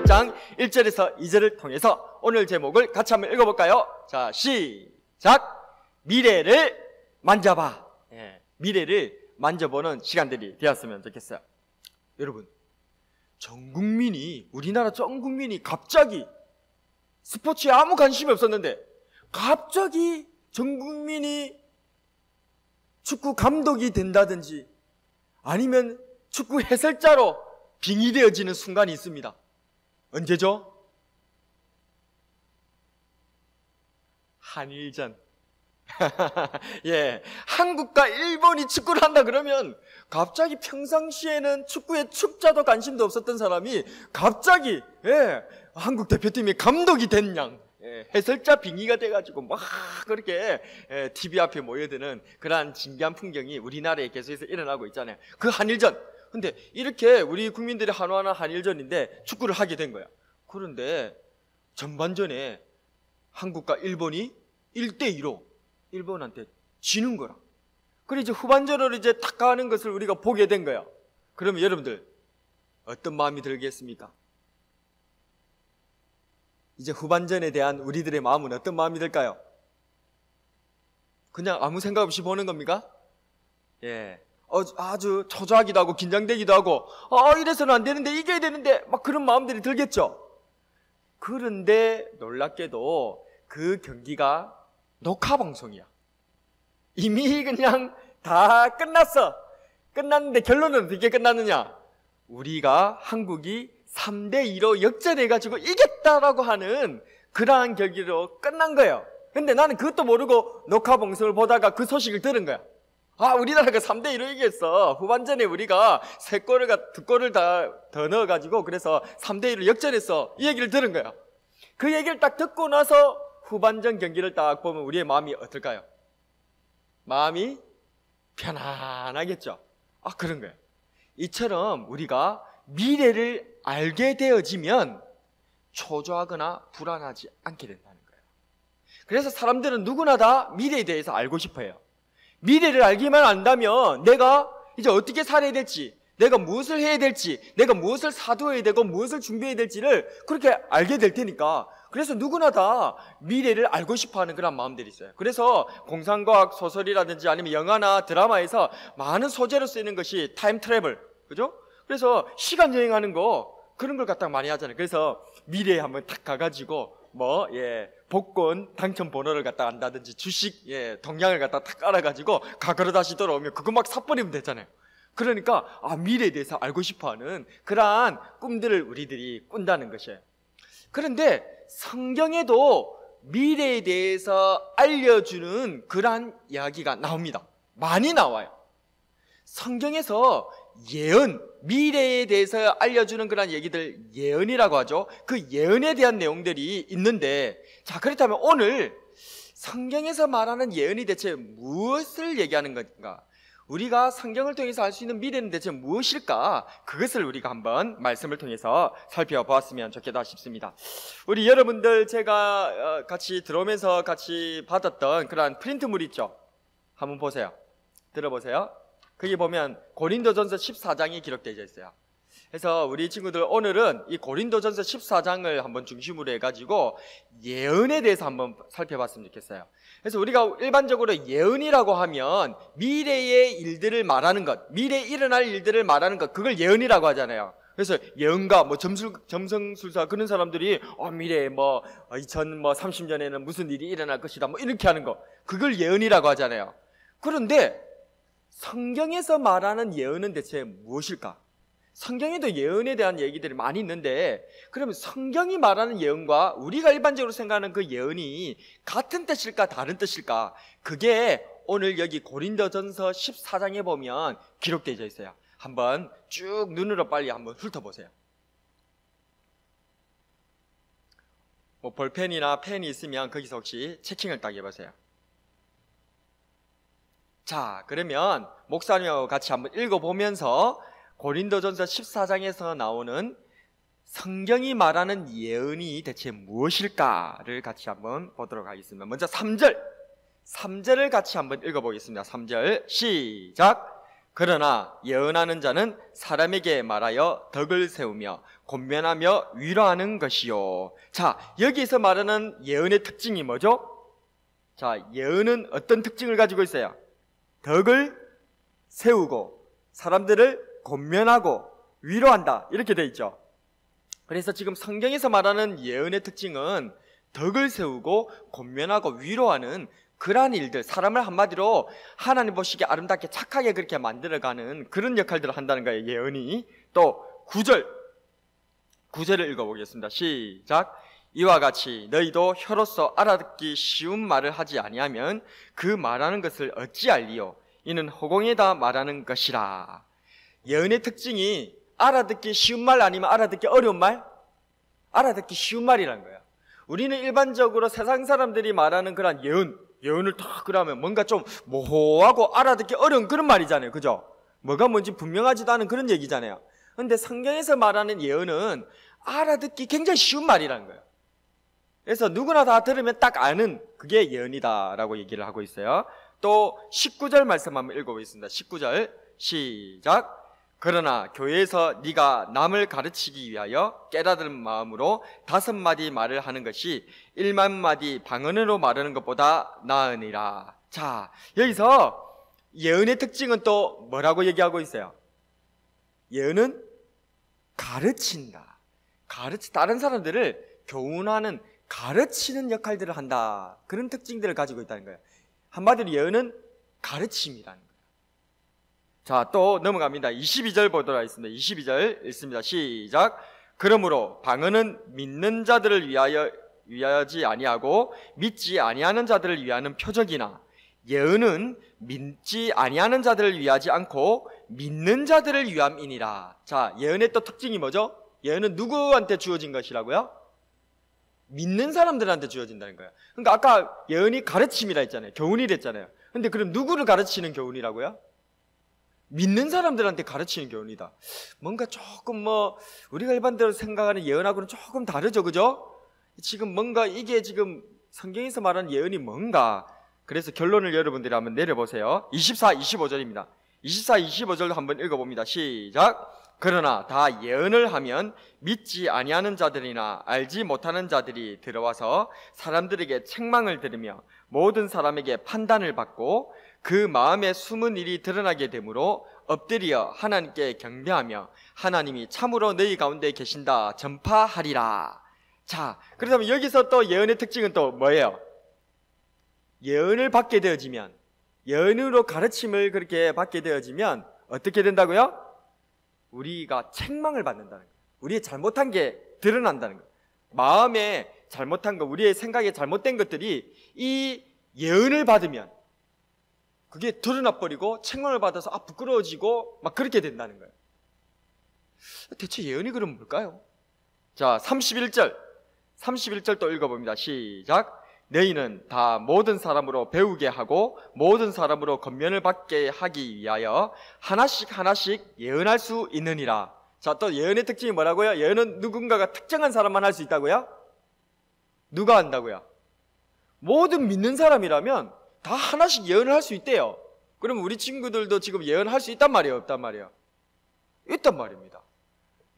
1장 1절에서 2절을 통해서 오늘 제목을 같이 한번 읽어볼까요? 자, 시작! 미래를 만져봐. 미래를 만져보는 시간들이 되었으면 좋겠어요. 여러분, 우리나라 전 국민이 갑자기 스포츠에 아무 관심이 없었는데 갑자기 전 국민이 축구 감독이 된다든지 아니면 축구 해설자로 빙의되어지는 순간이 있습니다. 언제죠? 한일전. 예, 한국과 일본이 축구를 한다 그러면 갑자기 평상시에는 축구에 축자도 관심도 없었던 사람이 갑자기 한국 대표팀의 감독이 된 양, 해설자 빙의가 돼가지고 막 그렇게 TV 앞에 모여드는 그러한 진기한 풍경이 우리나라에 계속해서 일어나고 있잖아요. 그 한일전. 근데 이렇게 우리 국민들이 한화하는 한일전인데 축구를 하게 된 거야. 그런데 전반전에 한국과 일본이 1대2로 일본한테 지는 거라. 그래 이제 후반전으로 이제 탁 가는 것을 우리가 보게 된 거야. 그러면 여러분들 어떤 마음이 들겠습니까? 이제 후반전에 대한 우리들의 마음은 어떤 마음이 들까요? 그냥 아무 생각 없이 보는 겁니까? 예, 아주 초조하기도 하고 긴장되기도 하고 이래서는 안 되는데 이겨야 되는데 막 그런 마음들이 들겠죠. 그런데 놀랍게도 그 경기가 녹화 방송이야. 이미 그냥 다 끝났어. 끝났는데 결론은 어떻게 끝났느냐? 우리가 한국이 3대2로 역전해가지고 이겼다라고 하는 그러한 경기로 끝난 거예요. 근데 나는 그것도 모르고 녹화 방송을 보다가 그 소식을 들은 거야. 우리나라가 3대2로 이겼어. 후반전에 우리가 2골을 더 넣어가지고 그래서 3대2로 역전했어. 이 얘기를 들은 거야. 그 얘기를 딱 듣고 나서 후반전 경기를 딱 보면 우리의 마음이 어떨까요? 마음이 편안하겠죠. 그런 거예요. 이처럼 우리가 미래를 알게 되어지면 초조하거나 불안하지 않게 된다는 거예요. 그래서 사람들은 누구나 다 미래에 대해서 알고 싶어요. 미래를 알기만 안다면 내가 이제 어떻게 살아야 될지, 내가 무엇을 해야 될지, 내가 무엇을 사두어야 되고 무엇을 준비해야 될지를 그렇게 알게 될 테니까, 그래서 누구나 다 미래를 알고 싶어하는 그런 마음들이 있어요. 그래서 공상과학 소설이라든지 아니면 영화나 드라마에서 많은 소재로 쓰이는 것이 타임 트래블, 그죠? 그래서 시간 여행하는 거 그런 걸 갖다가 많이 하잖아요. 그래서 미래에 한번 탁 가가지고 복권 당첨 번호를 갖다 안다든지 주식 동향을 갖다 탁 알아가지고 과거로 다시 돌아오면 그거 막 삽버리면 되잖아요. 그러니까 미래에 대해서 알고 싶어하는 그러한 꿈들을 우리들이 꾼다는 것이에요. 그런데 성경에도 미래에 대해서 알려주는 그러한 이야기가 나옵니다. 많이 나와요. 성경에서 예언, 미래에 대해서 알려주는 그런 얘기들 예언이라고 하죠. 그 예언에 대한 내용들이 있는데, 자, 그렇다면 오늘 성경에서 말하는 예언이 대체 무엇을 얘기하는 건가? 우리가 성경을 통해서 알 수 있는 미래는 대체 무엇일까? 그것을 우리가 한번 말씀을 통해서 살펴보았으면 좋겠다 싶습니다. 우리 여러분들 제가 같이 들어오면서 같이 받았던 그런 프린트물 있죠? 한번 보세요. 들어보세요. 거기 보면 고린도전서 14장이 기록되어 있어요. 그래서 우리 친구들 오늘은 이 고린도전서 14장을 한번 중심으로 해가지고 예언에 대해서 한번 살펴봤으면 좋겠어요. 그래서 우리가 일반적으로 예언이라고 하면 미래의 일들을 말하는 것, 미래에 일어날 일들을 말하는 것, 그걸 예언이라고 하잖아요. 그래서 예언가, 점성술사 그런 사람들이 미래에 2030년에는 무슨 일이 일어날 것이다 이렇게 하는 거, 그걸 예언이라고 하잖아요. 그런데 성경에서 말하는 예언은 대체 무엇일까? 성경에도 예언에 대한 얘기들이 많이 있는데, 그러면 성경이 말하는 예언과 우리가 일반적으로 생각하는 그 예언이 같은 뜻일까 다른 뜻일까? 그게 오늘 여기 고린도전서 14장에 보면 기록되어 있어요. 한번 쭉 눈으로 빨리 한번 훑어보세요. 볼펜이나 펜이 있으면 거기서 혹시 체킹을 딱 해보세요. 자, 그러면 목사님하고 같이 한번 읽어보면서 고린도전서 14장에서 나오는 성경이 말하는 예언이 대체 무엇일까를 같이 한번 보도록 하겠습니다. 먼저 3절을 같이 한번 읽어보겠습니다. 3절 시작. 그러나 예언하는 자는 사람에게 말하여 덕을 세우며 권면하며 위로하는 것이요. 자, 여기서 말하는 예언의 특징이 뭐죠? 자, 예언은 어떤 특징을 가지고 있어요? 덕을 세우고 사람들을 권면하고 위로한다, 이렇게 돼 있죠. 그래서 지금 성경에서 말하는 예언의 특징은 덕을 세우고 권면하고 위로하는 그러한 일들, 사람을 한마디로 하나님 보시기에 아름답게 착하게 그렇게 만들어가는 그런 역할들을 한다는 거예요, 예언이. 또 9절을 읽어보겠습니다. 시작. 이와 같이 너희도 혀로서 알아듣기 쉬운 말을 하지 아니하면 그 말하는 것을 어찌 알리요? 이는 허공에다 말하는 것이라. 예언의 특징이 알아듣기 쉬운 말 아니면 알아듣기 어려운 말? 알아듣기 쉬운 말이라는 거예요. 우리는 일반적으로 세상 사람들이 말하는 그런 예언을 딱 그러면 뭔가 좀 모호하고 알아듣기 어려운 그런 말이잖아요, 그죠? 뭐가 뭔지 분명하지도 않은 그런 얘기잖아요. 근데 성경에서 말하는 예언은 알아듣기 굉장히 쉬운 말이라는 거예요. 그래서 누구나 다 들으면 딱 아는 그게 예언이다라고 얘기를 하고 있어요. 또 19절 말씀 한번 읽어보겠습니다. 19절 시작. 그러나 교회에서 네가 남을 가르치기 위하여 깨닫는 마음으로 5마디 말을 하는 것이 1만 마디 방언으로 말하는 것보다 나으니라. 자, 여기서 예언의 특징은 또 뭐라고 얘기하고 있어요? 예언은 가르친다. 다른 사람들을 교훈하는, 가르치는 역할들을 한다. 그런 특징들을 가지고 있다는 거예요. 한마디로 예언은 가르침이라는 거예요. 자, 또 넘어갑니다. 22절 보도록 하겠습니다. 22절 읽습니다. 시작. 그러므로 방언은 믿는 자들을 위하여지 아니하고 믿지 아니하는 자들을 위하는 표적이나 예언은 믿지 아니하는 자들을 위하지 않고 믿는 자들을 위함이니라. 자, 예언의 또 특징이 뭐죠? 예언은 누구한테 주어진 것이라고요? 믿는 사람들한테 주어진다는 거예요. 그러니까 아까 예언이 가르침이라 했잖아요. 교훈이라 했잖아요. 근데 그럼 누구를 가르치는 교훈이라고요? 믿는 사람들한테 가르치는 교훈이다. 뭔가 조금 우리가 일반적으로 생각하는 예언하고는 조금 다르죠, 그죠? 지금 뭔가 이게 지금 성경에서 말하는 예언이 뭔가. 그래서 결론을 여러분들이 한번 내려보세요. 24, 25절입니다. 24, 25절도 한번 읽어봅니다. 시작. 그러나 다 예언을 하면 믿지 아니하는 자들이나 알지 못하는 자들이 들어와서 사람들에게 책망을 들으며 모든 사람에게 판단을 받고 그 마음에 숨은 일이 드러나게 되므로 엎드려 하나님께 경배하며 하나님이 참으로 너희 가운데 계신다 전파하리라. 자, 그렇다면 여기서 또 예언의 특징은 또 뭐예요? 예언을 받게 되어지면, 예언으로 가르침을 그렇게 받게 되어지면 어떻게 된다고요? 우리가 책망을 받는다는 거예요. 우리의 잘못한 게 드러난다는 거예요. 마음에 잘못한 거, 우리의 생각에 잘못된 것들이 이 예언을 받으면 그게 드러나버리고 책망을 받아서 부끄러워지고 막 그렇게 된다는 거예요. 대체 예언이 그럼 뭘까요? 자, 31절 또 읽어봅니다. 시작. 너희는 다 모든 사람으로 배우게 하고 모든 사람으로 권면을 받게 하기 위하여 하나씩 예언할 수 있느니라. 자, 또 예언의 특징이 뭐라고요? 예언은 누군가가 특정한 사람만 할 수 있다고요? 누가 한다고요? 모든 믿는 사람이라면 다 하나씩 예언을 할 수 있대요. 그럼 우리 친구들도 지금 예언할 수 있단 말이에요, 없단 말이에요? 있단 말입니다.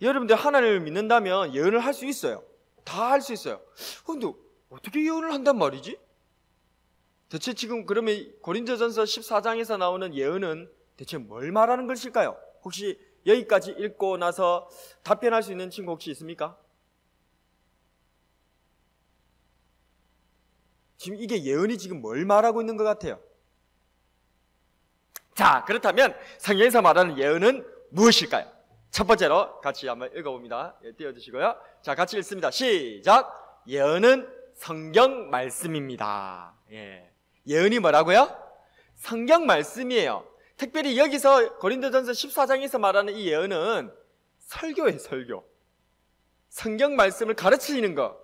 여러분들 하나님을 믿는다면 예언을 할 수 있어요. 다 할 수 있어요. 근데 어떻게 예언을 한단 말이지? 대체 지금 그러면 고린도전서 14장에서 나오는 예언은 대체 뭘 말하는 것일까요? 혹시 여기까지 읽고 나서 답변할 수 있는 친구 혹시 있습니까? 지금 이게 예언이 지금 뭘 말하고 있는 것 같아요? 자, 그렇다면 성경에서 말하는 예언은 무엇일까요? 첫 번째로 같이 한번 읽어봅니다. 띄워주시고요. 자, 같이 읽습니다. 시작. 예언은 성경 말씀입니다. 예언이 뭐라고요? 성경 말씀이에요. 특별히 여기서 고린도전서 14장에서 말하는 이 예언은 설교예요, 설교. 성경 말씀을 가르치는 거,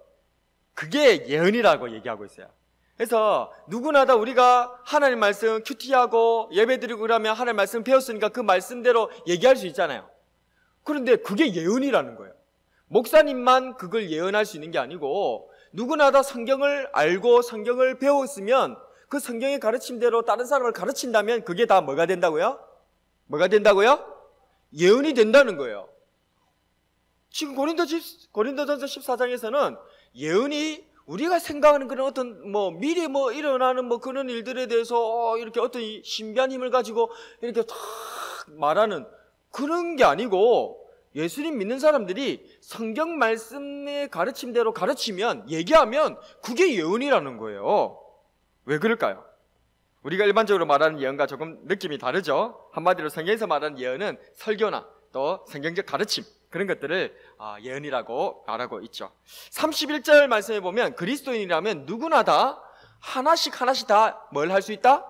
그게 예언이라고 얘기하고 있어요. 그래서 누구나 다 우리가 하나님 말씀 큐티하고 예배드리고 그러면 하나님 말씀 배웠으니까 그 말씀대로 얘기할 수 있잖아요. 그런데 그게 예언이라는 거예요. 목사님만 그걸 예언할 수 있는 게 아니고 누구나 다 성경을 알고 성경을 배웠으면 그 성경의 가르침대로 다른 사람을 가르친다면 그게 다 뭐가 된다고요? 뭐가 된다고요? 예언이 된다는 거예요. 지금 고린도전서 14장에서는 예언이 우리가 생각하는 그런 어떤 미리 일어나는 그런 일들에 대해서 이렇게 어떤 신비한 힘을 가지고 이렇게 탁 말하는 그런 게 아니고, 예수님 믿는 사람들이 성경 말씀의 가르침대로 가르치면, 얘기하면 그게 예언이라는 거예요. 왜 그럴까요? 우리가 일반적으로 말하는 예언과 조금 느낌이 다르죠. 한마디로 성경에서 말하는 예언은 설교나 또 성경적 가르침, 그런 것들을 예언이라고 말하고 있죠. 31절 말씀에 보면 그리스도인이라면 누구나 다 하나씩 다 뭘 할 수 있다?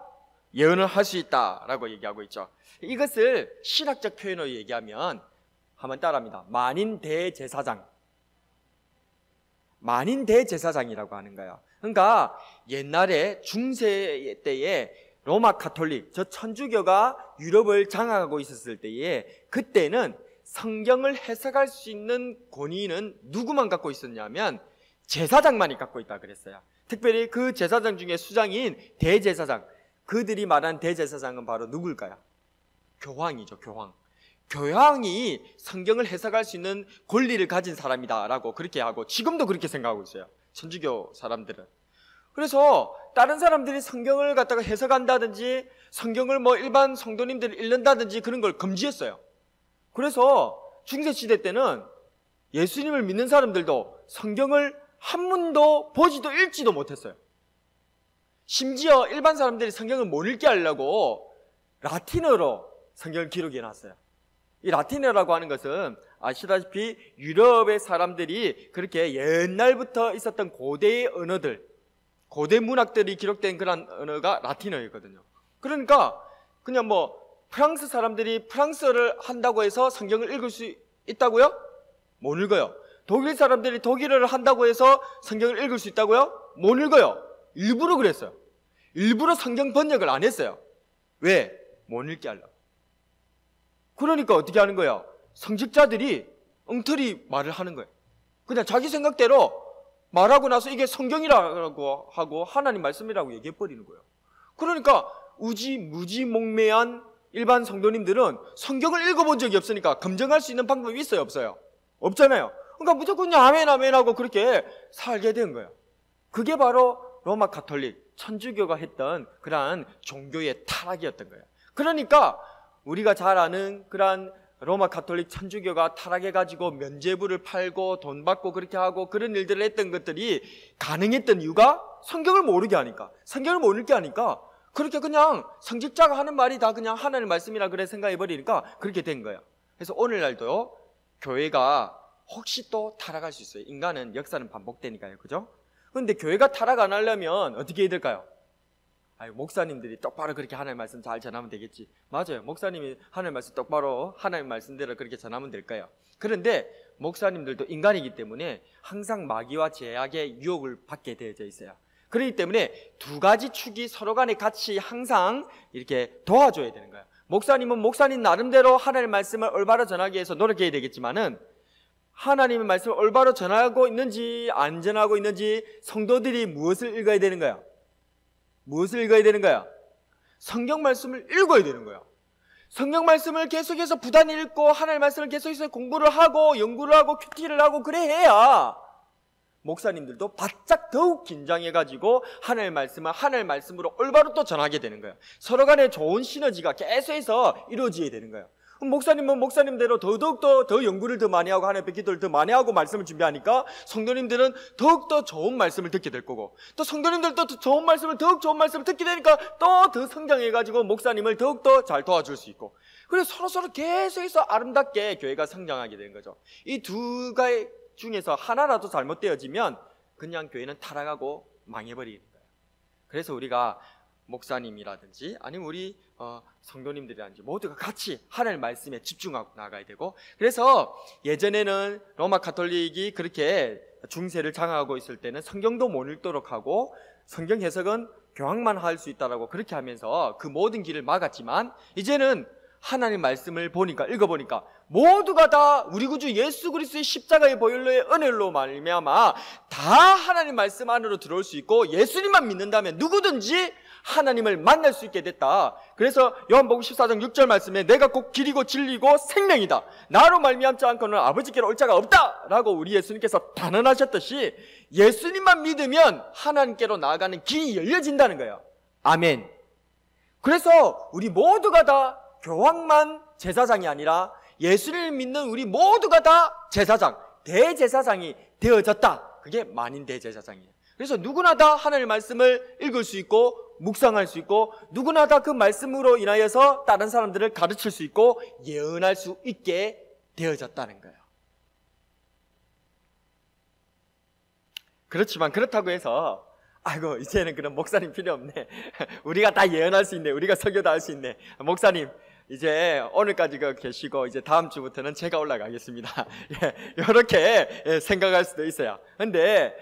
예언을 할 수 있다라고 얘기하고 있죠. 이것을 신학적 표현으로 얘기하면 한번 따라합니다. 만인 대제사장이라고 하는 거예요. 그러니까 옛날에 중세 때에 로마 가톨릭, 저 천주교가 유럽을 장악하고 있었을 때에, 그때는 성경을 해석할 수 있는 권위는 누구만 갖고 있었냐면 제사장만이 갖고 있다 그랬어요. 특별히 그 제사장 중에 수장인 대제사장, 그들이 말한 대제사장은 바로 누굴까요? 교황이죠. 교황이 성경을 해석할 수 있는 권리를 가진 사람이다라고 그렇게 하고, 지금도 그렇게 생각하고 있어요, 천주교 사람들은. 그래서 다른 사람들이 성경을 갖다가 해석한다든지 성경을 일반 성도님들이 읽는다든지 그런 걸 금지했어요. 그래서 중세시대 때는 예수님을 믿는 사람들도 성경을 한문도 보지도 읽지도 못했어요. 심지어 일반 사람들이 성경을 못 읽게 하려고 라틴어로 성경을 기록해 놨어요. 이 라틴어라고 하는 것은 아시다시피 유럽의 사람들이 그렇게 옛날부터 있었던 고대의 언어들, 고대 문학들이 기록된 그런 언어가 라틴어이거든요. 그러니까 그냥 프랑스 사람들이 프랑스어를 한다고 해서 성경을 읽을 수 있다고요? 못 읽어요. 독일 사람들이 독일어를 한다고 해서 성경을 읽을 수 있다고요? 못 읽어요. 일부러 그랬어요. 일부러 성경 번역을 안 했어요. 왜? 못 읽게 하려고. 그러니까 어떻게 하는 거예요? 성직자들이 엉터리 말을 하는 거예요. 그냥 자기 생각대로 말하고 나서 이게 성경이라고 하고 하나님 말씀이라고 얘기해버리는 거예요. 그러니까 무지몽매한 일반 성도님들은 성경을 읽어본 적이 없으니까 검증할 수 있는 방법이 있어요, 없어요? 없잖아요. 그러니까 무조건 그냥 아멘 하고 그렇게 살게 된 거예요. 그게 바로 로마 가톨릭, 천주교가 했던 그러한 종교의 타락이었던 거예요. 그러니까 우리가 잘 아는 그러한 로마 가톨릭 천주교가 타락해가지고 면죄부를 팔고 돈 받고 그렇게 하고 그런 일들을 했던 것들이 가능했던 이유가 성경을 모르게 하니까, 성경을 못 읽게 하니까, 그렇게 그냥 성직자가 하는 말이 다 그냥 하나님 말씀이라 그래 생각해버리니까 그렇게 된 거예요. 그래서 오늘날도 교회가 혹시 또 타락할 수 있어요. 인간은, 역사는 반복되니까요. 그죠? 그런데 교회가 타락 안 하려면 어떻게 해야 될까요? 목사님들이 똑바로 그렇게 하나님 말씀 잘 전하면 되겠지. 맞아요. 목사님이 하나님 말씀 똑바로 하나님 말씀대로 그렇게 전하면 될까요? 그런데 목사님들도 인간이기 때문에 항상 마귀와 제약의 유혹을 받게 되어져 있어요. 그렇기 때문에 두 가지 축이 서로 간에 같이 항상 이렇게 도와줘야 되는 거예요. 목사님은 목사님 나름대로 하나님 말씀을 올바로 전하기 위해서 노력해야 되겠지만은, 하나님의 말씀을 올바로 전하고 있는지 안 전하고 있는지 성도들이 무엇을 읽어야 되는 거야? 무엇을 읽어야 되는 거야? 성경 말씀을 읽어야 되는 거야. 성경 말씀을 계속해서 부단히 읽고 하나님의 말씀을 계속해서 공부를 하고 연구를 하고 큐티를 하고 그래 해야 목사님들도 바짝 더욱 긴장해가지고 하나님의 말씀을 하나님의 말씀으로 올바로 또 전하게 되는 거예요. 서로 간에 좋은 시너지가 계속해서 이루어져야 되는 거예요. 목사님은 목사님대로 더욱더 더 연구를 더 많이 하고 하나님의 기도를 더 많이 하고 말씀을 준비하니까 성도님들은 더욱더 좋은 말씀을 듣게 될 거고, 또 성도님들도 좋은 말씀을 더욱 좋은 말씀을 듣게 되니까 또 더 성장해가지고 목사님을 더욱더 잘 도와줄 수 있고, 그래서 서로 계속해서 아름답게 교회가 성장하게 되는 거죠. 이 두 가지 중에서 하나라도 잘못되어지면 그냥 교회는 타락하고 망해버리는 거예요. 그래서 우리가 목사님이라든지 아니면 우리 성도님들이라든지 모두가 같이 하나님의 말씀에 집중하고 나가야 되고, 그래서 예전에는 로마 가톨릭이 그렇게 중세를 장악하고 있을 때는 성경도 못 읽도록 하고 성경 해석은 교황만 할 수 있다라고 그렇게 하면서 그 모든 길을 막았지만, 이제는 하나님 말씀을 읽어보니까 모두가 다 우리 구주 예수 그리스도의 십자가의 보혈로의 은혜로 말미암아 다 하나님 말씀 안으로 들어올 수 있고, 예수님만 믿는다면 누구든지 하나님을 만날 수 있게 됐다. 그래서 요한복음 14장 6절 말씀에 내가 곧 길이고 진리고 생명이다. 나로 말미암지 않고는 아버지께로 올 자가 없다 라고 우리 예수님께서 단언하셨듯이 예수님만 믿으면 하나님께로 나아가는 길이 열려진다는 거예요. 아멘. 그래서 우리 모두가 다 교황만 제사장이 아니라 예수를 믿는 우리 모두가 다 제사장, 대제사장이 되어졌다. 그게 만인 대제사장이에요. 그래서 누구나 다 하나님의 말씀을 읽을 수 있고 묵상할 수 있고 누구나 다 그 말씀으로 인하여서 다른 사람들을 가르칠 수 있고 예언할 수 있게 되어졌다는 거예요. 그렇지만 그렇다고 해서 아이고 이제는 그런 목사님 필요 없네. 우리가 다 예언할 수 있네. 우리가 설교도 할 수 있네. 목사님 이제 오늘까지 계시고 이제 다음 주부터는 제가 올라가겠습니다. 이렇게 생각할 수도 있어요. 근데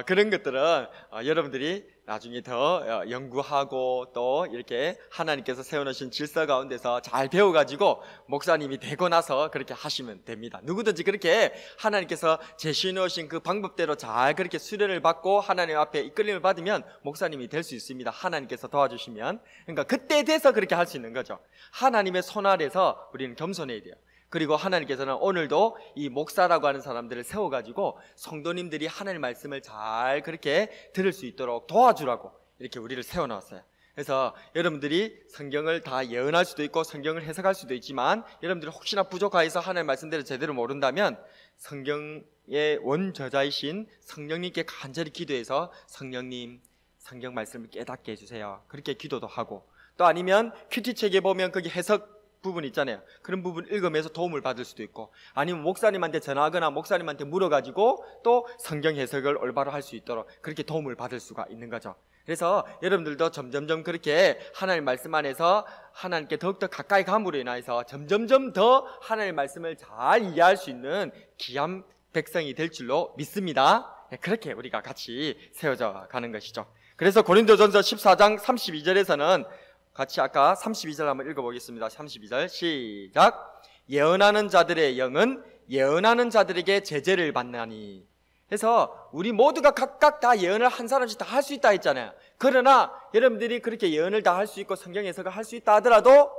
그런 것들은 여러분들이 나중에 더 연구하고 또 이렇게 하나님께서 세워놓으신 질서 가운데서 잘 배워가지고 목사님이 되고 나서 그렇게 하시면 됩니다. 누구든지 그렇게 하나님께서 제시해 놓으신 그 방법대로 잘 그렇게 수련을 받고 하나님 앞에 이끌림을 받으면 목사님이 될 수 있습니다. 하나님께서 도와주시면. 그러니까 그때 돼서 그렇게 할 수 있는 거죠. 하나님의 손 아래서 우리는 겸손해야 돼요. 그리고 하나님께서는 오늘도 이 목사라고 하는 사람들을 세워가지고 성도님들이 하나님의 말씀을 잘 그렇게 들을 수 있도록 도와주라고 이렇게 우리를 세워놨어요. 그래서 여러분들이 성경을 다 예언할 수도 있고 성경을 해석할 수도 있지만 여러분들이 혹시나 부족하여서 하나님의 말씀대로 제대로 모른다면 성경의 원저자이신 성령님께 간절히 기도해서 성령님 성경 말씀을 깨닫게 해주세요. 그렇게 기도도 하고 또 아니면 큐티책에 보면 거기 해석 부분 있잖아요. 그런 부분 읽으면서 도움을 받을 수도 있고 아니면 목사님한테 전화하거나 목사님한테 물어가지고 또 성경 해석을 올바로 할 수 있도록 그렇게 도움을 받을 수가 있는 거죠. 그래서 여러분들도 점점점 그렇게 하나님의 말씀 안에서 하나님께 더욱더 가까이 감으로 인해서 점점점 더 하나님의 말씀을 잘 이해할 수 있는 귀한 백성이 될 줄로 믿습니다. 그렇게 우리가 같이 세워져 가는 것이죠. 그래서 고린도전서 14장 32절에서는 같이 아까 32절 한번 읽어보겠습니다. 32절 시작. 예언하는 자들의 영은 예언하는 자들에게 제재를 받나니. 해서 우리 모두가 각각 다 예언을 한 사람씩 다 할 수 있다 했잖아요. 그러나 여러분들이 그렇게 예언을 다 할 수 있고 성경 해석을 할 수 있다 하더라도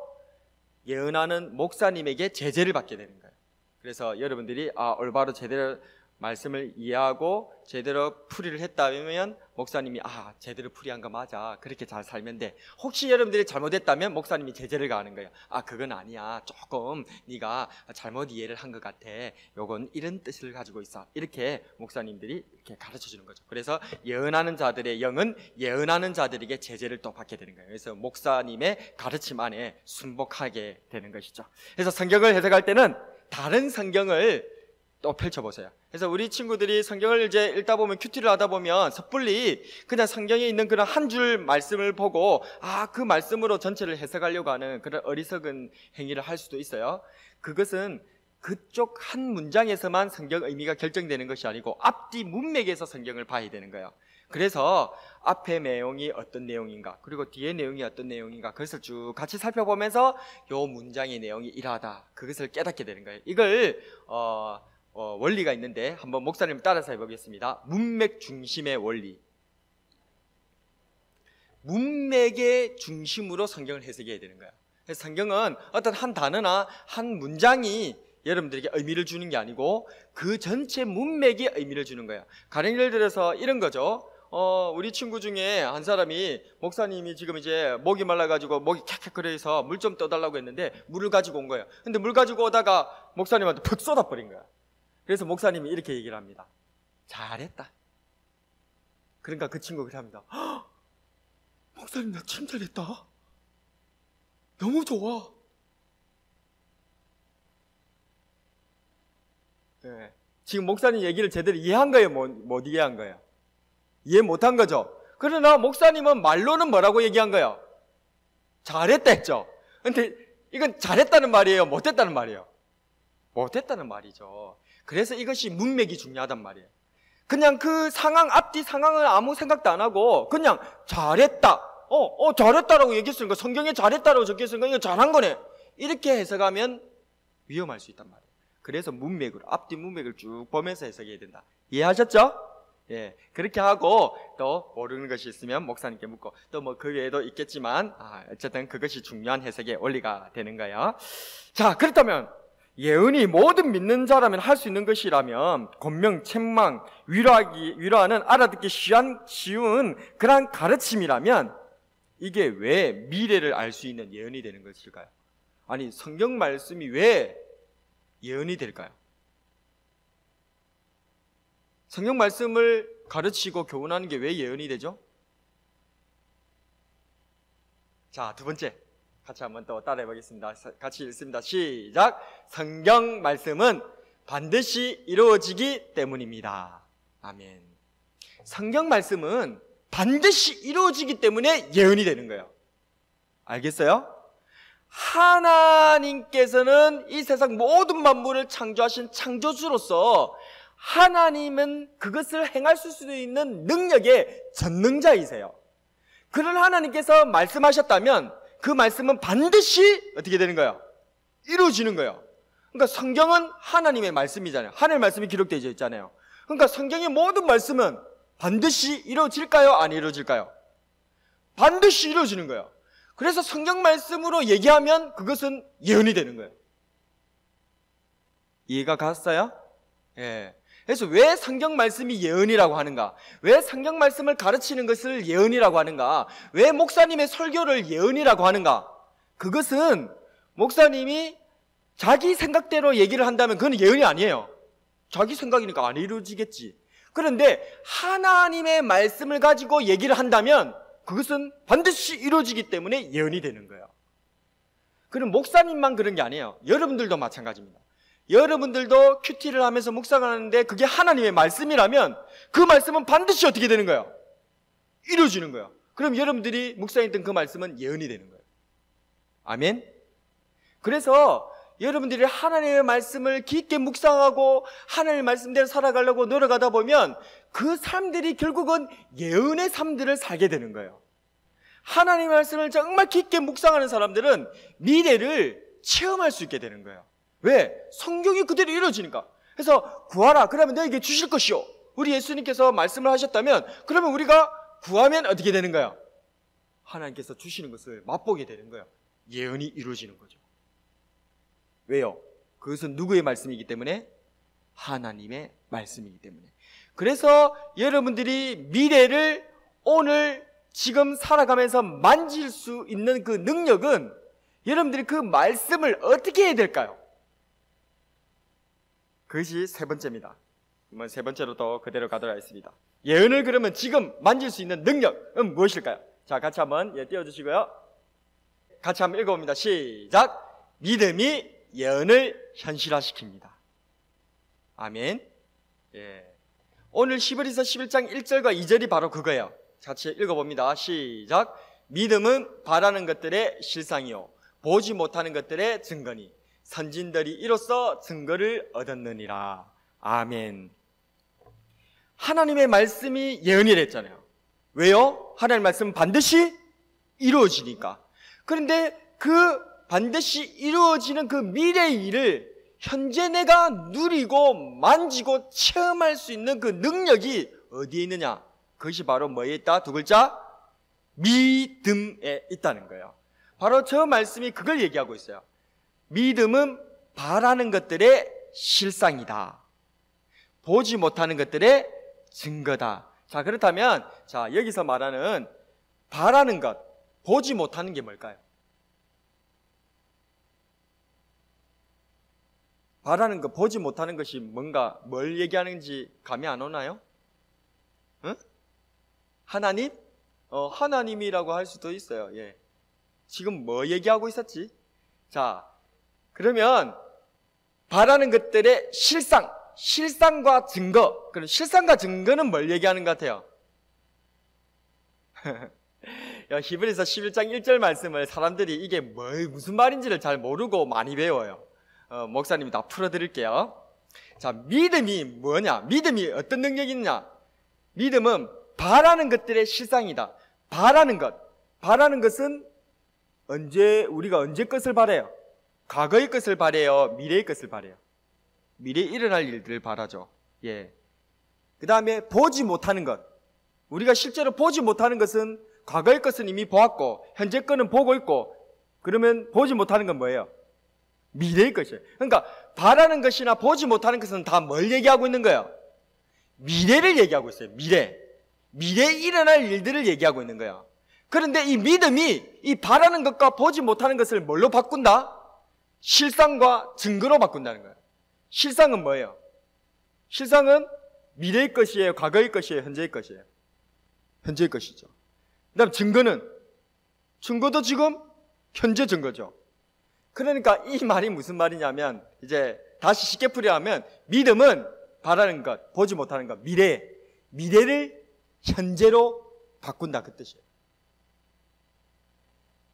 예언하는 목사님에게 제재를 받게 되는 거예요. 그래서 여러분들이 올바로 제대로 말씀을 이해하고 제대로 풀이를 했다면 목사님이 제대로 풀이한 거 맞아, 그렇게 잘 살면 돼. 혹시 여러분들이 잘못했다면 목사님이 제재를 가하는 거예요. 그건 아니야, 조금 네가 잘못 이해를 한 것 같아, 요건 이런 뜻을 가지고 있어, 이렇게 목사님들이 이렇게 가르쳐 주는 거죠. 그래서 예언하는 자들의 영은 예언하는 자들에게 제재를 또 받게 되는 거예요. 그래서 목사님의 가르침 안에 순복하게 되는 것이죠. 그래서 성경을 해석할 때는 다른 성경을 또 펼쳐보세요. 그래서 우리 친구들이 성경을 이제 읽다 보면 큐티를 하다 보면 섣불리 그냥 성경에 있는 그런 한 줄 말씀을 보고 그 말씀으로 전체를 해석하려고 하는 그런 어리석은 행위를 할 수도 있어요. 그것은 그쪽 한 문장에서만 성경 의미가 결정되는 것이 아니고 앞뒤 문맥에서 성경을 봐야 되는 거예요. 그래서 앞에 내용이 어떤 내용인가, 그리고 뒤에 내용이 어떤 내용인가, 그것을 쭉 같이 살펴보면서 요 문장의 내용이 이러하다, 그것을 깨닫게 되는 거예요. 이걸 원리가 있는데 한번 목사님 따라서 해보겠습니다. 문맥 중심의 원리. 문맥의 중심으로 성경을 해석해야 되는 거예요. 그래서 성경은 어떤 한 단어나 한 문장이 여러분들에게 의미를 주는 게 아니고 그 전체 문맥이 의미를 주는 거예요. 가령 예를 들어서 이런 거죠. 우리 친구 중에 한 사람이 목사님이 지금 이제 목이 말라가지고 목이 캬캬거려서 물 좀 떠달라고 했는데 물을 가지고 온 거예요. 근데 물 가지고 오다가 목사님한테 푹 쏟아버린 거야. 그래서 목사님이 이렇게 얘기를 합니다. 잘했다. 그러니까 그 친구가 그렇게 합니다. 목사님 나 참 잘했다. 너무 좋아. 네. 지금 목사님 얘기를 제대로 이해한 거예요? 못 이해한 거예요? 이해 못한 거죠? 그러나 목사님은 말로는 뭐라고 얘기한 거예요? 잘했다 했죠? 근데 이건 잘했다는 말이에요? 못했다는 말이에요? 못했다는 말이죠. 그래서 이것이 문맥이 중요하단 말이에요. 그냥 그 상황, 앞뒤 상황을 아무 생각도 안 하고 그냥 잘했다, 잘했다라고 얘기했으니까, 성경에 잘했다라고 적혀있으니까 이거 잘한 거네, 이렇게 해석하면 위험할 수 있단 말이에요. 그래서 문맥으로, 앞뒤 문맥을 쭉 보면서 해석해야 된다. 이해하셨죠? 예, 그렇게 하고 또 모르는 것이 있으면 목사님께 묻고 또 뭐 그 외에도 있겠지만 어쨌든 그것이 중요한 해석의 원리가 되는 거예요. 자, 그렇다면 예언이 모든 믿는 자라면 할 수 있는 것이라면 권명, 책망, 위로하는 알아듣기 쉬운 그러한 가르침이라면 이게 왜 미래를 알 수 있는 예언이 되는 것일까요? 아니, 성경 말씀이 왜 예언이 될까요? 성경 말씀을 가르치고 교훈하는 게 왜 예언이 되죠? 자, 두 번째 같이 한번 또 따라해 보겠습니다. 같이 읽습니다. 시작. 성경 말씀은 반드시 이루어지기 때문입니다. 아멘. 성경 말씀은 반드시 이루어지기 때문에 예언이 되는 거예요. 알겠어요? 하나님께서는 이 세상 모든 만물을 창조하신 창조주로서 하나님은 그것을 행할 수도 있는 능력의 전능자이세요. 그런 하나님께서 말씀하셨다면 그 말씀은 반드시 어떻게 되는 거예요? 이루어지는 거예요. 그러니까 성경은 하나님의 말씀이잖아요. 하나님의 말씀이 기록되어 있잖아요. 그러니까 성경의 모든 말씀은 반드시 이루어질까요? 안 이루어질까요? 반드시 이루어지는 거예요. 그래서 성경 말씀으로 얘기하면 그것은 예언이 되는 거예요. 이해가 갔어요? 예. 그래서 왜 성경 말씀이 예언이라고 하는가? 왜 성경 말씀을 가르치는 것을 예언이라고 하는가? 왜 목사님의 설교를 예언이라고 하는가? 그것은 목사님이 자기 생각대로 얘기를 한다면 그건 예언이 아니에요. 자기 생각이니까 안 이루어지겠지. 그런데 하나님의 말씀을 가지고 얘기를 한다면 그것은 반드시 이루어지기 때문에 예언이 되는 거예요. 그럼 목사님만 그런 게 아니에요. 여러분들도 마찬가지입니다. 여러분들도 큐티를 하면서 묵상을 하는데 그게 하나님의 말씀이라면 그 말씀은 반드시 어떻게 되는 거예요? 이루어지는 거예요. 그럼 여러분들이 묵상했던 그 말씀은 예언이 되는 거예요. 아멘? 그래서 여러분들이 하나님의 말씀을 깊게 묵상하고 하나님의 말씀대로 살아가려고 노력하다 보면 그 삶들이 결국은 예언의 삶들을 살게 되는 거예요. 하나님의 말씀을 정말 깊게 묵상하는 사람들은 미래를 체험할 수 있게 되는 거예요. 왜? 성경이 그대로 이루어지니까. 그래서 구하라 그러면 너에게 주실 것이요. 우리 예수님께서 말씀을 하셨다면 그러면 우리가 구하면 어떻게 되는 거예요? 하나님께서 주시는 것을 맛보게 되는 거예요. 예언이 이루어지는 거죠. 왜요? 그것은 누구의 말씀이기 때문에? 하나님의 말씀이기 때문에. 그래서 여러분들이 미래를 오늘 지금 살아가면서 만질 수 있는 그 능력은 여러분들이 그 말씀을 어떻게 해야 될까요? 그것이 세 번째입니다. 그러면 세 번째로 또 그대로 가도록 하겠습니다. 예언을 그러면 지금 만질 수 있는 능력은 무엇일까요? 자, 같이 한번 띄워주시고요. 같이 한번 읽어봅니다. 시작. 믿음이 예언을 현실화시킵니다. 아멘. 예. 오늘 히브리서 11장 1절과 2절이 바로 그거예요. 같이 읽어봅니다. 시작. 믿음은 바라는 것들의 실상이요 보지 못하는 것들의 증거니 선진들이 이로써 증거를 얻었느니라. 아멘. 하나님의 말씀이 예언이라 했잖아요. 왜요? 하나님의 말씀은 반드시 이루어지니까. 그런데 그 반드시 이루어지는 그 미래의 일을 현재 내가 누리고 만지고 체험할 수 있는 그 능력이 어디에 있느냐? 그것이 바로 뭐에 있다? 두 글자? 믿음에 있다는 거예요. 바로 저 말씀이 그걸 얘기하고 있어요. 믿음은 바라는 것들의 실상이다. 보지 못하는 것들의 증거다. 자, 그렇다면 자, 여기서 말하는 바라는 것, 보지 못하는 게 뭘까요? 바라는 것, 보지 못하는 것이 뭔가 뭘 얘기하는지 감이 안 오나요? 응? 하나님? 하나님이라고 할 수도 있어요. 예. 지금 뭐 얘기하고 있었지? 자, 그러면 바라는 것들의 실상과 증거. 그럼 실상과 증거는 뭘 얘기하는 것 같아요? 히브리서 11장 1절 말씀을 사람들이 이게 무슨 말인지를 잘 모르고 많이 배워요. 목사님이 다 풀어드릴게요. 자, 믿음이 뭐냐? 믿음이 어떤 능력이 있느냐? 믿음은 바라는 것들의 실상이다. 바라는 것은 우리가 언제 것을 바라요? 과거의 것을 바라요? 미래의 것을 바라요? 미래에 일어날 일들을 바라죠. 예. 그 다음에 보지 못하는 것. 우리가 실제로 보지 못하는 것은 과거의 것은 이미 보았고 현재 거는 보고 있고, 그러면 보지 못하는 건 뭐예요? 미래의 것이에요. 그러니까 바라는 것이나 보지 못하는 것은 다 뭘 얘기하고 있는 거예요? 미래를 얘기하고 있어요. 미래에 일어날 일들을 얘기하고 있는 거예요. 그런데 이 믿음이 이 바라는 것과 보지 못하는 것을 뭘로 바꾼다? 실상과 증거로 바꾼다는 거예요. 실상은 뭐예요? 실상은 미래의 것이에요? 과거의 것이에요? 현재의 것이에요? 현재의 것이죠. 그 다음 증거도 지금 현재 증거죠. 그러니까 이 말이 무슨 말이냐면, 이제 다시 쉽게 풀이하면 믿음은 바라는 것, 보지 못하는 것, 미래를 현재로 바꾼다, 그 뜻이에요.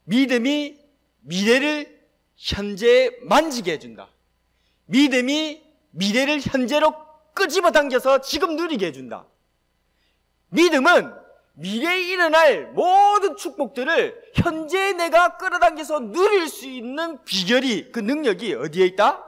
믿음이 미래를 현재에 만지게 해준다. 믿음이 미래를 현재로 끄집어 당겨서 지금 누리게 해준다. 믿음은 미래에 일어날 모든 축복들을 현재에 내가 끌어당겨서 누릴 수 있는 비결이, 그 능력이 어디에 있다?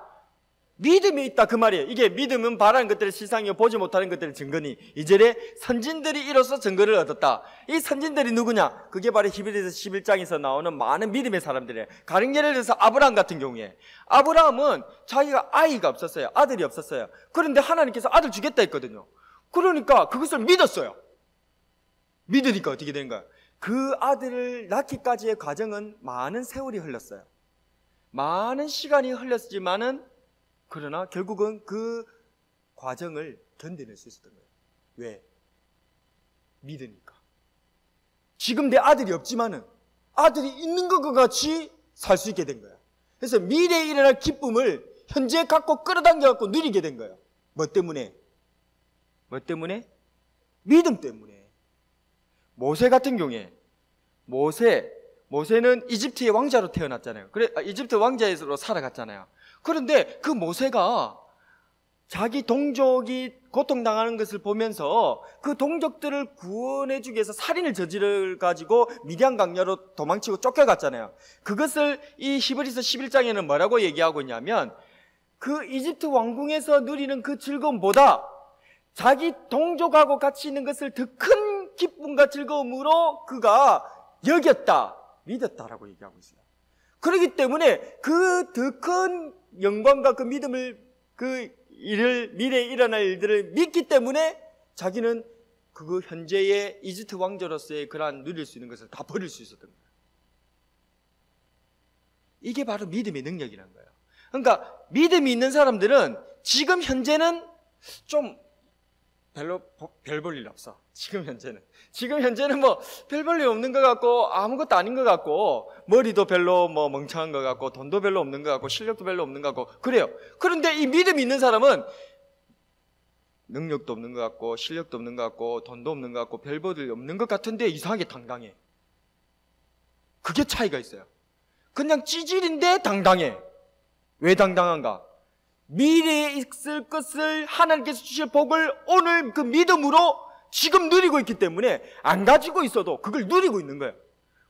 믿음에 있다, 그 말이에요. 이게 믿음은 바라는 것들의 실상이요 보지 못하는 것들의 증거니, 이절에 선진들이 이로써 증거를 얻었다. 이 선진들이 누구냐? 그게 바로 히브리서 11장에서 나오는 많은 믿음의 사람들이에요. 가령 예를 들어서 아브라함 같은 경우에, 아브라함은 자기가 아이가 없었어요. 아들이 없었어요. 그런데 하나님께서 아들 주겠다 했거든요. 그러니까 그것을 믿었어요. 믿으니까 어떻게 된 거야? 그 아들을 낳기까지의 과정은 많은 세월이 흘렀어요. 많은 시간이 흘렀지만은, 그러나 결국은 그 과정을 견뎌낼 수 있었던 거예요. 왜? 믿으니까. 지금 내 아들이 없지만은 아들이 있는 것과 같이 살 수 있게 된 거야. 그래서 미래에 일어날 기쁨을 현재 갖고 끌어당겨 갖고 누리게 된 거예요. 뭐 때문에? 믿음 때문에. 모세 같은 경우에, 모세는 이집트의 왕자로 태어났잖아요. 그래, 이집트 왕자에서 살아갔잖아요. 그런데 그 모세가 자기 동족이 고통당하는 것을 보면서 그 동족들을 구원해주기 위해서 살인을 저질러가지고 미디안 강야로 도망치고 쫓겨갔잖아요. 그것을 이 히브리서 11장에는 뭐라고 얘기하고 있냐면, 그 이집트 왕궁에서 누리는 그 즐거움보다 자기 동족하고 같이 있는 것을 더 큰 기쁨과 즐거움으로 그가 여겼다, 믿었다라고 얘기하고 있어요. 그렇기 때문에 그 더 큰 영광과 그 믿음을, 미래에 일어날 일들을 믿기 때문에 자기는 그 현재의 이집트 왕조로서의 그러한 누릴 수 있는 것을 다 버릴 수 있었던 거예요. 이게 바로 믿음의 능력이라는 거예요. 그러니까 믿음이 있는 사람들은 지금 현재는 좀 별로 별 볼 일 없어. 지금 현재는 뭐 별 볼 일 없는 것 같고 아무것도 아닌 것 같고, 머리도 별로 뭐 멍청한 것 같고 돈도 별로 없는 것 같고 실력도 별로 없는 것 같고 그래요. 그런데 이 믿음이 있는 사람은 능력도 없는 것 같고 실력도 없는 것 같고 돈도 없는 것 같고 별 볼 일 없는 것 같은데 이상하게 당당해. 그게 차이가 있어요. 그냥 찌질인데 당당해. 왜 당당한가? 미래에 있을 것을 하나님께서 주실 복을 오늘 그 믿음으로 지금 누리고 있기 때문에 안 가지고 있어도 그걸 누리고 있는 거예요.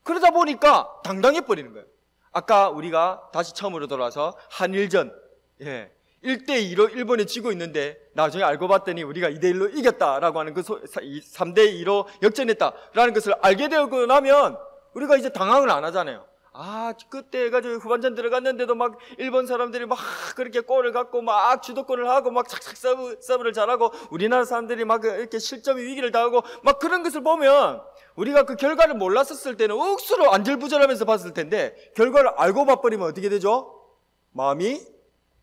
그러다 보니까 당당해 버리는 거예요. 아까 우리가 다시 처음으로 돌아와서 한일전, 1대2로 일본이 지고 있는데 나중에 알고 봤더니 우리가 2대1로 이겼다라고 하는 그 3대2로 역전했다라는 것을 알게 되고 나면 우리가 이제 당황을 안 하잖아요. 그때 해가지고 후반전 들어갔는데도 막 일본 사람들이 막 그렇게 골을 갖고 막 주도권을 하고 막 착착 서브를 잘하고 우리나라 사람들이 막 이렇게 실점의 위기를 당하고 막 그런 것을 보면 우리가 그 결과를 몰랐었을 때는 억수로 안절부절하면서 봤을 텐데 결과를 알고 봐버리면 어떻게 되죠? 마음이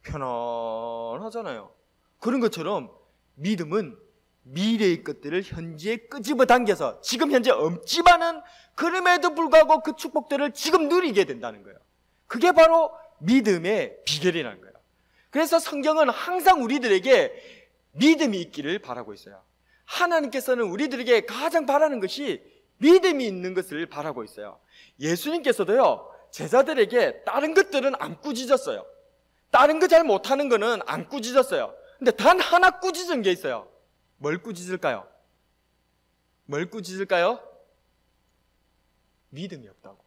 편안하잖아요. 그런 것처럼 믿음은 미래의 것들을 현재에 끄집어 당겨서 지금 현재 없지만은 그럼에도 불구하고 그 축복들을 지금 누리게 된다는 거예요. 그게 바로 믿음의 비결이라는 거예요. 그래서 성경은 항상 우리들에게 믿음이 있기를 바라고 있어요. 하나님께서는 우리들에게 가장 바라는 것이 믿음이 있는 것을 바라고 있어요. 예수님께서도요, 제자들에게 다른 것들은 안 꾸짖었어요. 다른 거 잘 못하는 거는 안 꾸짖었어요. 근데 단 하나 꾸짖은 게 있어요. 뭘 꾸짖을까요? 믿음이 없다고.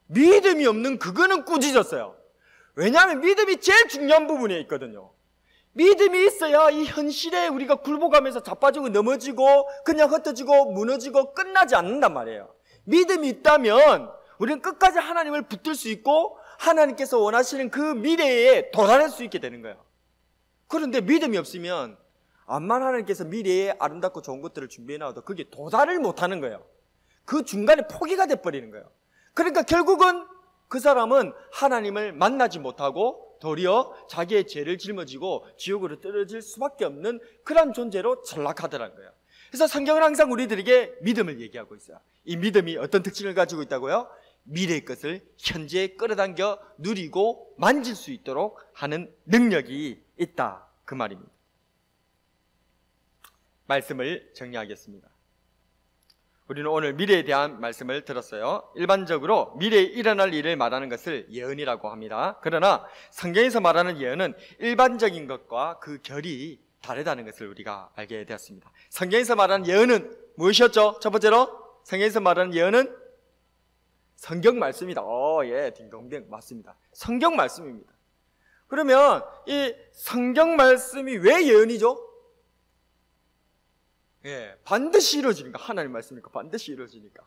믿음이 없는 그거는 꾸짖었어요. 왜냐하면 믿음이 제일 중요한 부분에 있거든요. 믿음이 있어야 이 현실에 우리가 굴복하면서 자빠지고 넘어지고 그냥 흩어지고 무너지고 끝나지 않는단 말이에요. 믿음이 있다면 우리는 끝까지 하나님을 붙들 수 있고 하나님께서 원하시는 그 미래에 도달할 수 있게 되는 거예요. 그런데 믿음이 없으면 암만 하나님께서 미래에 아름답고 좋은 것들을 준비해 놔도 그게 도달을 못하는 거예요. 그 중간에 포기가 돼버리는 거예요. 그러니까 결국은 그 사람은 하나님을 만나지 못하고 도리어 자기의 죄를 짊어지고 지옥으로 떨어질 수밖에 없는 그런 존재로 전락하더라는 거예요. 그래서 성경은 항상 우리들에게 믿음을 얘기하고 있어요. 이 믿음이 어떤 특징을 가지고 있다고요? 미래의 것을 현재에 끌어당겨 누리고 만질 수 있도록 하는 능력이 있다, 그 말입니다. 말씀을 정리하겠습니다. 우리는 오늘 미래에 대한 말씀을 들었어요. 일반적으로 미래에 일어날 일을 말하는 것을 예언이라고 합니다. 그러나 성경에서 말하는 예언은 일반적인 것과 그 결이 다르다는 것을 우리가 알게 되었습니다. 성경에서 말하는 예언은 무엇이었죠? 첫 번째로 성경에서 말하는 예언은 성경 말씀이다. 예, 딩동댕 맞습니다. 성경 말씀입니다. 그러면 이 성경 말씀이 왜 예언이죠? 예, 반드시 이루어지니까. 하나님 말씀이니까 반드시 이루어지니까.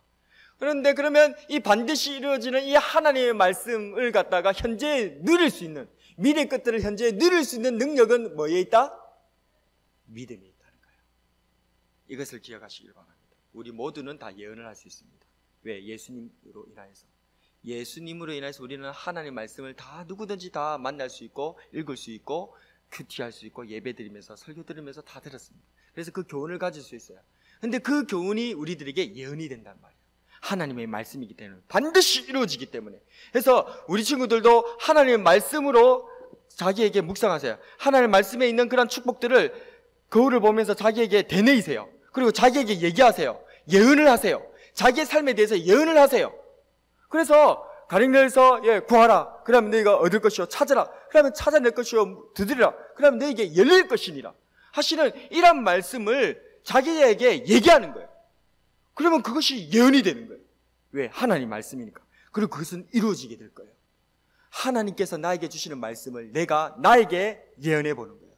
그런데 그러면 이 반드시 이루어지는 이 하나님의 말씀을 갖다가 현재에 누릴 수 있는, 미래의 것들을 현재에 누릴 수 있는 능력은 뭐에 있다? 믿음에 있다는 거예요. 이것을 기억하시길 바랍니다. 우리 모두는 다 예언을 할 수 있습니다. 왜? 예수님으로 인하여서. 예수님으로 인해서 우리는 하나님의 말씀을 다 누구든지 다 만날 수 있고 읽을 수 있고 큐티할 수 있고 예배 드리면서 설교 들으면서 다 들었습니다. 그래서 그 교훈을 가질 수 있어요. 근데 그 교훈이 우리들에게 예언이 된단 말이에요. 하나님의 말씀이기 때문에 반드시 이루어지기 때문에. 그래서 우리 친구들도 하나님의 말씀으로 자기에게 묵상하세요. 하나님의 말씀에 있는 그런 축복들을 거울을 보면서 자기에게 되뇌이세요. 그리고 자기에게 얘기하세요. 예언을 하세요. 자기의 삶에 대해서 예언을 하세요. 그래서 가령내에서 구하라. 그러면 너희가 얻을 것이요. 찾으라. 그러면 찾아낼 것이요. 두드리라. 그러면 너희에게 열릴 것이니라. 하시는 이런 말씀을 자기에게 얘기하는 거예요. 그러면 그것이 예언이 되는 거예요. 왜? 하나님 말씀이니까. 그리고 그것은 이루어지게 될 거예요. 하나님께서 나에게 주시는 말씀을 내가 나에게 예언해 보는 거예요.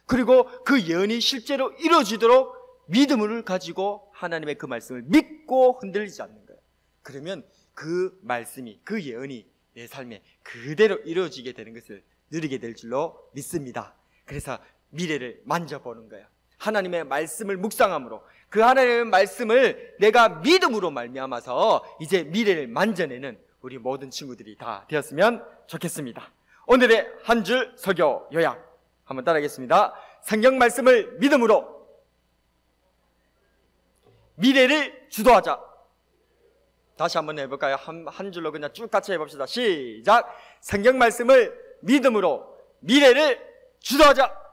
그리고 그 예언이 실제로 이루어지도록 믿음을 가지고 하나님의 그 말씀을 믿고 흔들리지 않는 거예요. 그러면 그 말씀이, 그 예언이 내 삶에 그대로 이루어지게 되는 것을 누리게 될 줄로 믿습니다. 그래서 미래를 만져보는 거예요. 하나님의 말씀을 묵상함으로 그 하나님의 말씀을 내가 믿음으로 말미암아서 이제 미래를 만져내는 우리 모든 친구들이 다 되었으면 좋겠습니다. 오늘의 한 줄 설교 요약 한번 따라하겠습니다. 성경 말씀을 믿음으로 미래를 주도하자. 다시 한번 해볼까요? 한 줄로 그냥 쭉 같이 해봅시다. 시작. 성경 말씀을 믿음으로 미래를 주도하자.